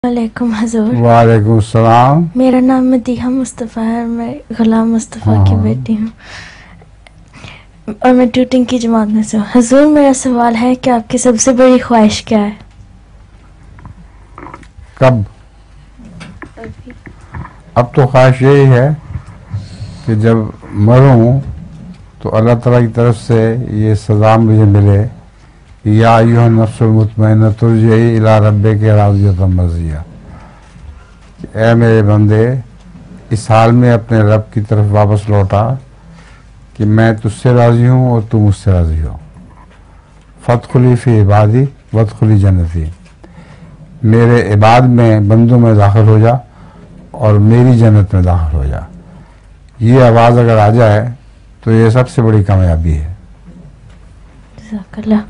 वालेकुम हजूर। वालेकुम सलाम। मेरा नाम मदीहा मुस्तफ़ा है और मैं गुलाम मुस्तफ़ा की बेटी हूँ और मैं ट्यूटिंग की जमात में से हूँ। हजूर, मेरा सवाल है कि आपकी सबसे बड़ी ख्वाहिश क्या है? कब? अब तो ख्वाहिश यही है कि जब मरूं तो अल्लाह ताला की तरफ से ये सज़ा मुझे मिले, या अय्युहन नफ्सुल मुतमइन्ना तुरजई इला रब्बिका राज़ियतम मर्ज़िया। ऐ मेरे बंदे, इस हाल में अपने रब की तरफ वापस लौटा कि मैं तुझसे राज़ी हूँ और तू मुझसे राज़ी हो। फ़दख़ुली फ़ी इबादी वदख़ुली जन्नती। मेरे इबाद में, बंदों में दाखिल हो जा और मेरी जन्नत में दाखिल हो जा। ये आवाज़ अगर आ जाए तो ये सबसे बड़ी कामयाबी है। जज़ाकल्लाह।